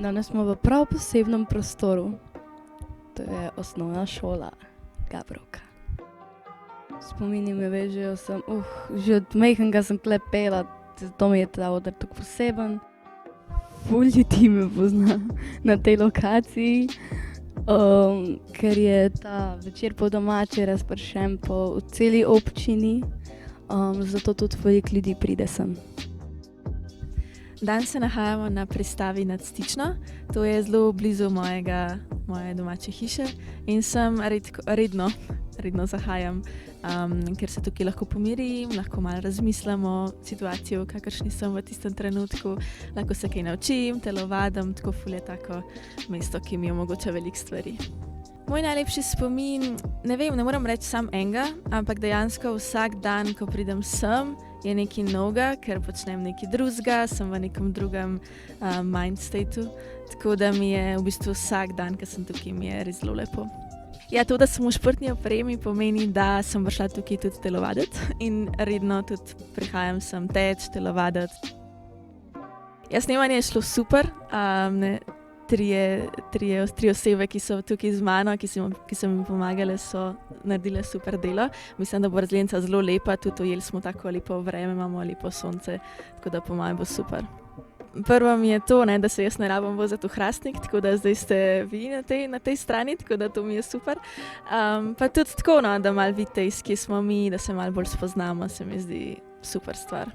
Danes smo v prav posebnem prostoru. To je osnovna šola Gabrovka. Spomini me vežejo že od majhnega sem tule pela, zato mi je ta oder tako poseben. Ful ljudi me pozna na tej lokaciji, ker je ta večer po domače razpršen po celi občini, zato tudi veliko ljudi pride sem. Danes se nahajamo na pristavi nad Stično, to je zelo blizu moje domače hiše in sem redno zahajam, ker se tukaj lahko pomirim, lahko malo razmislim o situaciji, v kakršni sem v tistem trenutku, lahko se kaj naučim, telovadim, tako ful je tako mesto, ki mi omogoča veliko stvari. Moj najlepši spomin, ne moram reči samo enega, ampak dejansko vsak dan, ko pridem sem, je nekaj novega, ker počnem nekaj drugega, sem v nekem drugem mindstateu, tako da mi je v bistvu vsak dan, ko sem tukaj, mi je res zelo lepo. Ja, to, da sem v športni opremi, pomeni, da sem prišla tukaj tudi telovaditi in redno tudi prihajam sem teč, telovaditi. Ja, snemanje je šlo super, tri osebe, ki so tukaj z mano, ki so mi pomagale, so naredile super delo. Mislim, da bo razglednica zelo lepa, tudi ujeli smo tako lepo vreme, imamo lepo sonce, tako da po mojem bo super. Prvo mi je to, da se jaz ne rabim voziti v Hrastnik, tako da zdaj ste vi na tej strani, tako da to mi je super. Pa tudi tako, da malo vidite, iz kje smo mi, da se malo bolj spoznamo, se mi zdi super stvar.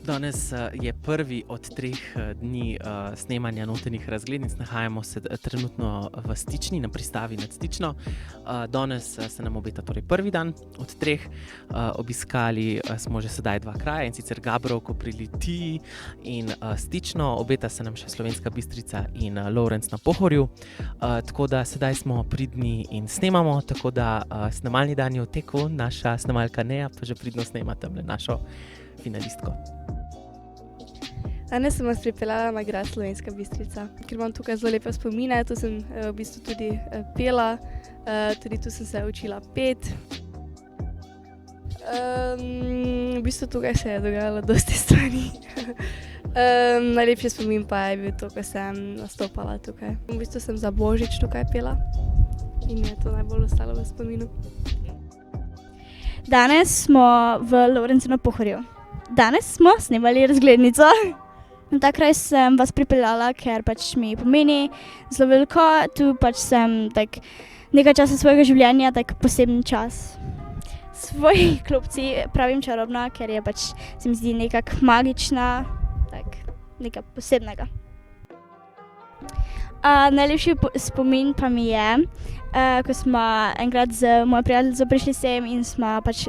Danes je prvi od 3 dni snemanja notranjih razglednic. Nahajamo se trenutno v Stični, na pristavi nad Stično. Danes se nam obeta torej prvi dan od 3. Obiskali smo že sedaj 2 kraje, in sicer Gabrovko pri Litiji in Stično. Obeta se nam še Slovenska Bistrica in Lovrenc na Pohorju. Tako da sedaj smo pridni in snemamo, tako da snemalni dan je v teku. Naša snemalka Neja pa že pridno snema tamle našo finalistko. Danes sem vas pripeljala na grad Slovenska Bistrica, ker imam tukaj zelo lepe spomine. Tu sem v bistvu tudi pela, tudi tu sem se učila peti. V bistvu tukaj se je dogajalo dosti stvari. Najlepši spomin pa je bil to, ko sem nastopala tukaj. V bistvu sem za Božič tukaj pela in je to najbolj ostalo v spominu. Danes smo v Lovrencu na Pohorju. Danes smo snemali razglednico. Na ta kraj sem vas pripeljala, ker pač mi pomeni zelo veliko. Tu pač sem nekaj časa svojega življenja, poseben čas. Svoji klopci pravim čarobna, ker je pač, se mi zdi nekako magična, nekaj posebnega. Najlepši spomin pa mi je, ko smo enkrat z mojo prijateljico prišli sem in smo pač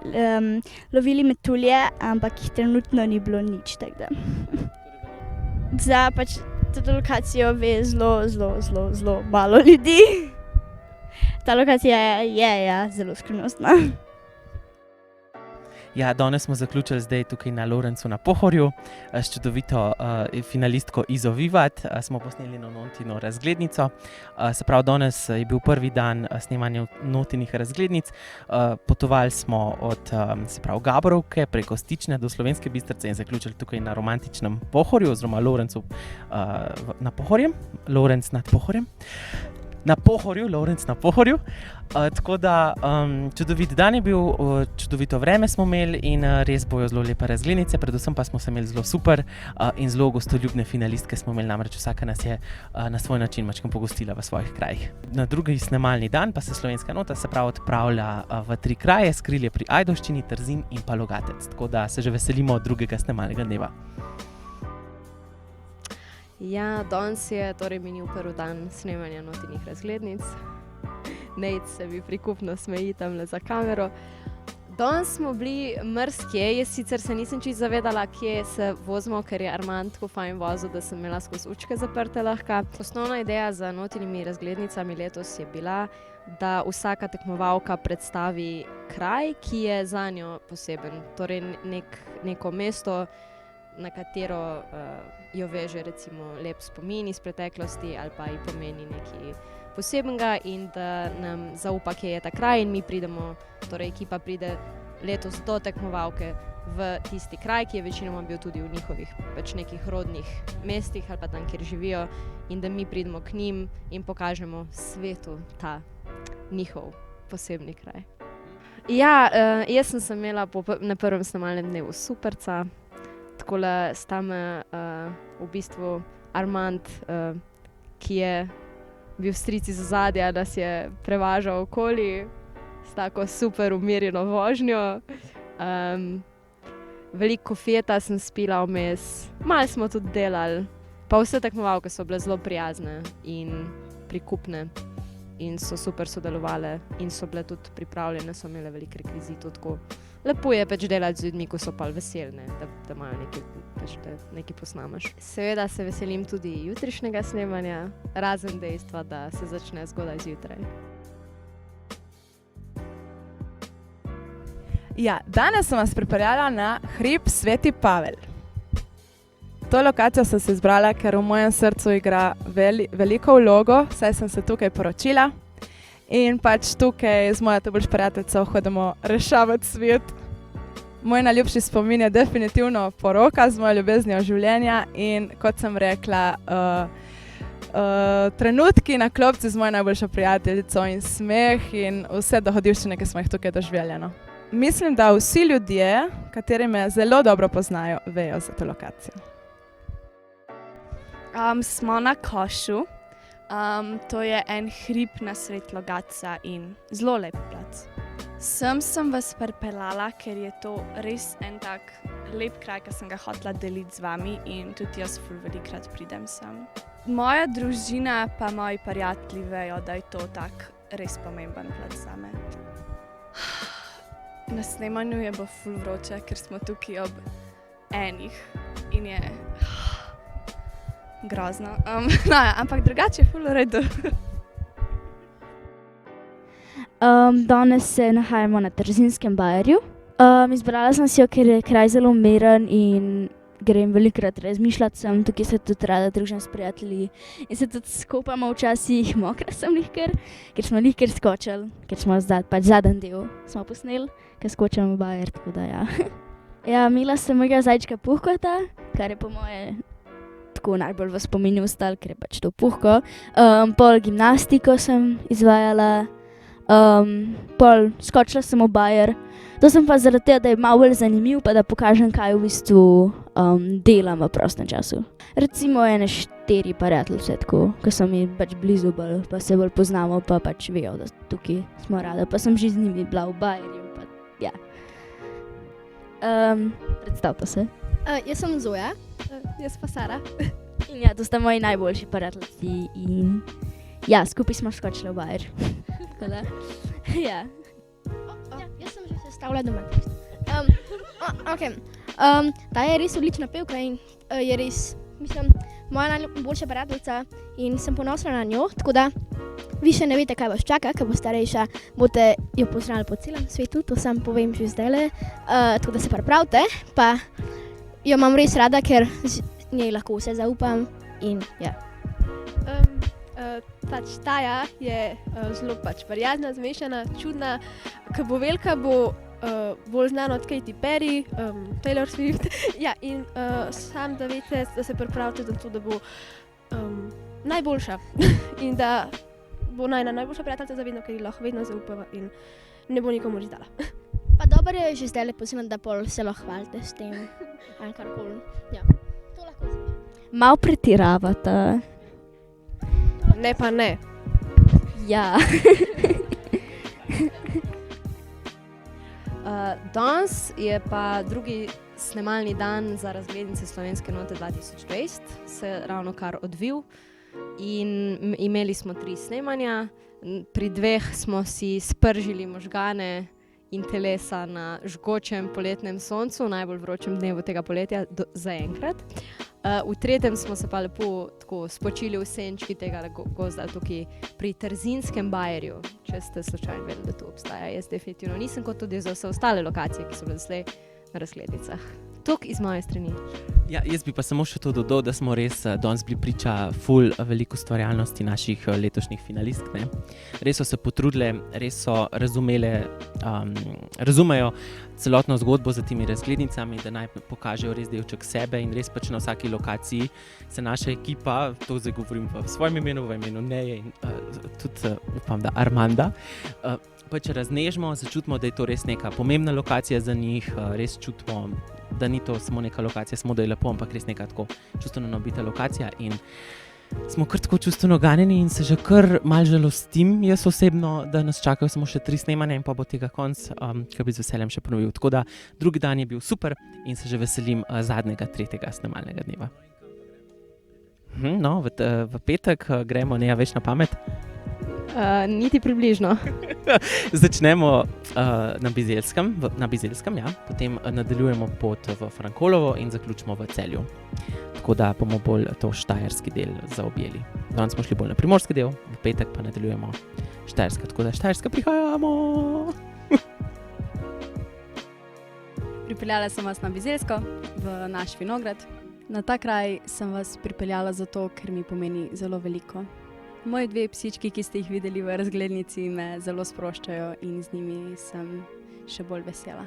lovili metulje, ampak jih trenutno ni bilo nič, tako da. Za pač to lokacijo ve zelo malo ljudi. Ta lokacija je zelo skrivnostna. Ja, danes smo zaključili zdaj tukaj na Lovrencu na Pohorju s čudovito finalistko Izo Vivat. Smo posneli notino razglednico. Se pravi, danes je bil prvi dan snemanja notinih razglednic. Potovali smo od Gabrovke preko Stične do Slovenske Bistrice in zaključili tukaj na romantičnem Pohorju oziroma Lovrencu na Pohorjem. Lovrenc nad Pohorjem. Na Pohorju, Lovrenc na Pohorju. Tako da čudovit dan je bil, čudovito vreme smo imeli in res bojo zelo lepe razglednice, predvsem pa smo se imeli zelo super in zelo gostoljubne finalistke smo imeli, namreč vsaka nas je na svoj način mačkam pogostila v svojih krajih. Na drugi snemalni dan pa se slovenska nota odpravlja v 3 kraje, Skrilje pri Ajdovščini, Trzin in pa Logatec, tako da se že veselimo drugega snemalnega dneva. Ja, danes je torej minil prvi dan snemanja notinih razglednic. Nejc se mi prikupno smeji tamle za kamero. Danes smo bili mrzkje, jaz sicer se nisem čisto zavedala, kje se vozimo, ker je Armand tako fajn vozil, da sem imela skozi učke zaprte lahko. Osnovna ideja za notinimi razglednicami letos je bila, da vsaka tekmovalka predstavi kraj, ki je zanjo poseben. Torej neko mesto, na katero jo veže recimo lep spomin iz preteklosti ali pa ji pomeni nekaj posebenega in da nam zaupa, kje je ta kraj in mi pridemo, torej ekipa pride letos do tekmovalke v tisti kraj, ki je večinoma bil tudi v njihovih pač nekih rodnih mestih ali pa tam, kjer živijo, in da mi pridemo k njim in pokažemo svetu ta njihov posebni kraj. Ja, jaz sem se imela na prvem snemalnem dnevu superca, takole sta me v bistvu Armand, ki je bil stric iz ozadja, nas je prevažal okoli s tako super umirjeno vožnjo. Veliko kofeta sem spila vmes, malo smo tudi delali, pa vse tekmovalke so bile zelo prijazne in prikupne in so super sodelovale in so bile tudi pripravljene, so imele veliko rekvizitov, tako lepo je pač delati z ljudmi, ko so pa veselne, da imajo nekaj, pač, da nekaj posnamaš. Seveda se veselim tudi jutrišnjega snemanja, razen dejstva, da se začne zgodaj zjutraj. Ja, danes sem vas pripeljala na hrib Sveti Pavel. To lokacijo sem se izbrala, ker v mojem srcu igra veliko vlogo, saj sem se tukaj poročila in pač tukaj z mojo najboljšo prijateljico hodimo rešavati svet. Moj najljubši spomin je definitivno poroka z mojo ljubeznijo življenja in kot sem rekla, trenutki na klopci z mojo najboljšo prijateljico in smeh in vse dogodivščine, ki smo jih tukaj doživeli. No. Mislim, da vsi ljudje, kateri me zelo dobro poznajo, vejo za to lokacijo. Smo na Košu, to je en hrib na sred Logatca in zelo lep plac. Sem vas pripeljala, ker je to res en tak lep kraj, ki sem ga hotela deliti z vami in tudi jaz ful velikokrat pridem sem. Moja družina pa moji prijatelji vejo, da je to tak res pomemben plac zame. Na snemanju je bo ful vroče, ker smo tukaj ob enih in je grozno, ampak drugače je ful v redu. Danes se nahajamo na Trzinskem bajerju. Izbrala sem si jo, ker je kraj zelo miren in grem velikokrat razmišljati sem, tukaj se tudi rada družim s prijatelji in se tudi skopamo včasih, mokra sem ker smo ker skočili, ker smo zdaj pač zadnji del smo posneli, ker skočimo v bajer, tako da ja. Ja, imela sem mojega zajčka Puhkota, kar je po moje tako najbolj v spominu ostal, ker je pač to Puhko. Pol gimnastiko sem izvajala, pol skočila sem v bajer. To sem pa zaradi tega, da je malo bolj zanimiv, pa da pokažem, kaj v bistvu delam v prostem času. Recimo 4 prijateljice tako, ki so mi pač blizu bolj, pa se bolj poznamo, pa pač vejo, da tukaj smo rada, pa sem že z njimi bila v bajerju, pa ja. Predstavite se. Jaz sem Zoja, jaz pa Sara. In ja, to sta moji najboljši prijateljici in ja, skupaj smo skočili v bajer. Tako da, ja. Jaz sem že sestavila doma. Ta je res odlična pevka in je res, mislim, moja najboljša prijateljica in sem ponosna na njo, tako da vi še ne veste, kaj vas čaka, ko bo starejša, boste jo poznali po celem svetu, to sam povem že zdajle, tako da se pripravite, pa jo imam res rada, ker z njej lahko vse zaupam in ja. Pač Taja je zelo pač prijazna, zmešana, čudna, ko bo velika, bo bolj znana od Katy Perry, Taylor Swift. Ja, in sam da veste, da se pripravite za to, da bo najboljša in da bo najboljša prijateljica za vedno, ker ji lahko vedno zaupava in ne bo nikomu izdala. Pa dobro je že zdaj lepo da pol se lahko hvalite s tem, ali karkoli. Ja, to lahko izveš. Malo pretiravata. Ne pa ne. Ja. Danes je pa drugi snemalni dan za razglednice Slovenske note 2020, se ravno kar odvil in imeli smo 3 snemanja. Pri 2 smo si spržili možgane in telesa na žgočem poletnem soncu, najbolj vročem dnevu tega poletja zaenkrat. V 3. smo se pa lepo tako spočili v senčki tega gozda tukaj pri Trzinskem bajerju, če ste slučajno vedeli, da to obstaja. Jaz definitivno nisem, kot tudi za vse ostale lokacije, ki so bile doslej na razglednicah. Tok iz moje strani. Ja, jaz bi pa samo še to dodal, da smo res danes bili priča ful veliko ustvarjalnosti naših letošnjih finalistk. Ne? Res so se potrudile, res so razumejo celotno zgodbo za temi razglednicami, da naj pokažejo res delček sebe in res pač na vsaki lokaciji se naša ekipa, to zdaj govorim v svojem imenu, v imenu Neje in tudi upam, da Armanda, pač raznežimo, začutimo, da je to res neka pomembna lokacija za njih, res čutimo, da ni to samo neka lokacija, samo da je lepo, ampak res neka tako čustveno nabita lokacija in smo kar tako čustveno ganjeni in se že kar malo žalostim, jaz osebno, da nas čakajo samo še 3 snemanja in pa bo tega konc, ki bi z veseljem še ponovil. Tako da drugi dan je bil super in se že veselim zadnjega, 3. snemalnega dneva. No, v petek gremo Neja več na pamet. Niti približno. Začnemo na Bizelskem, ja. Potem nadaljujemo pot v Frankolovo in zaključimo v Celju. Tako da bomo bolj to štajerski del zaobjeli. Danes smo šli bolj na primorski del, v petek pa nadaljujemo štajerska, tako da štajerska prihajamo! Pripeljala sem vas na Bizelsko, v naš vinograd. Na ta kraj sem vas pripeljala zato, ker mi pomeni zelo veliko. Moji 2 psički, ki ste jih videli v razglednici, me zelo sproščajo in z njimi sem še bolj vesela.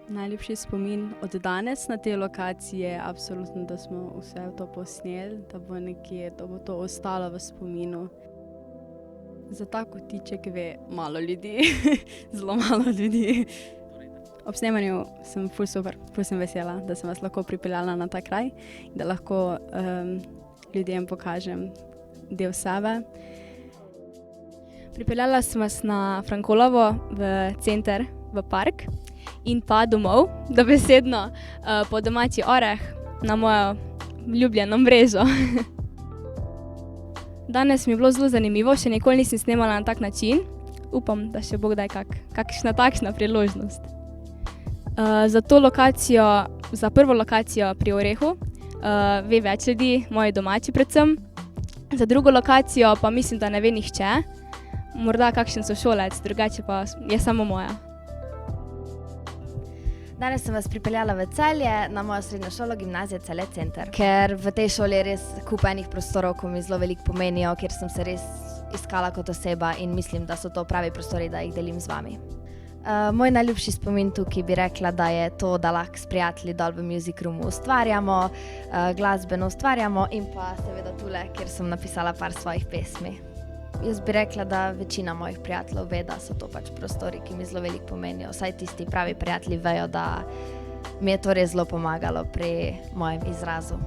Najlepši spomin od danes na tej lokaciji je absolutno, da smo vse to posneli, da bo to ostalo v spominu. Za ta kotiček ve malo ljudi, zelo malo ljudi. Ob snemanju sem ful super, ful sem vesela, da sem vas lahko pripeljala na ta kraj, da lahko ljudem pokažem del sebe. Pripeljala sem vas na Frankolovo, v center, v park in pa domov, dobesedno po domači oreh na mojo ljubljeno mrežo. Danes mi je bilo zelo zanimivo, še nikoli nisem snemala na tak način. Upam, da še bo kdaj kakšna takšna priložnost. Za to lokacijo, za prvo lokacijo pri Orehu ve več ljudi, moji domači predvsem. Za drugo lokacijo pa mislim, da ne ve nihče. Morda kakšen sošolec, drugače pa je samo moja. Danes sem vas pripeljala v Celje, na mojo srednjo šolo, gimnazija Celje Center. Ker v tej šoli je res kup enih prostorov, ko mi zelo veliko pomenijo, kjer sem se res iskala kot oseba in mislim, da so to pravi prostori, da jih delim z vami. Moj najljubši spomin tukaj bi rekla, da je to, da lahko s prijatelji dol v Music Roomu ustvarjamo, glasbeno ustvarjamo in pa seveda tule, kjer sem napisala par svojih pesmi. Jaz bi rekla, da večina mojih prijateljev ve, da so to pač prostori, ki mi zelo veliko pomenijo. Vsaj tisti pravi prijatelji vejo, da mi je to res zelo pomagalo pri mojem izrazu.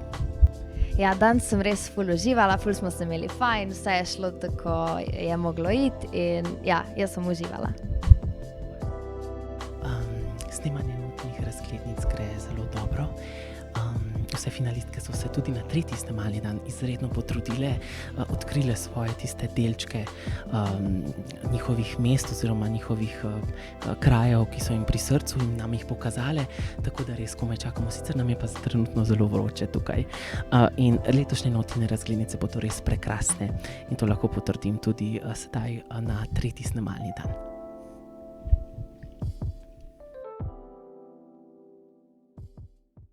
Ja, danes sem res ful uživala, ful smo se imeli fajn, vse je šlo tako je moglo iti in ja, jaz sem uživala. Snemanje notnih razglednic gre zelo dobro. Vse finalistke so se tudi na 3. snemalni dan izredno potrudile, odkrile svoje tiste delčke njihovih mest oziroma njihovih krajev, ki so jim pri srcu in nam jih pokazale, tako da res komaj čakamo, sicer nam je pa trenutno zelo vroče tukaj. In letošnje notine razglednice bodo res prekrasne in to lahko potrdim tudi sedaj na 3. snemalni dan.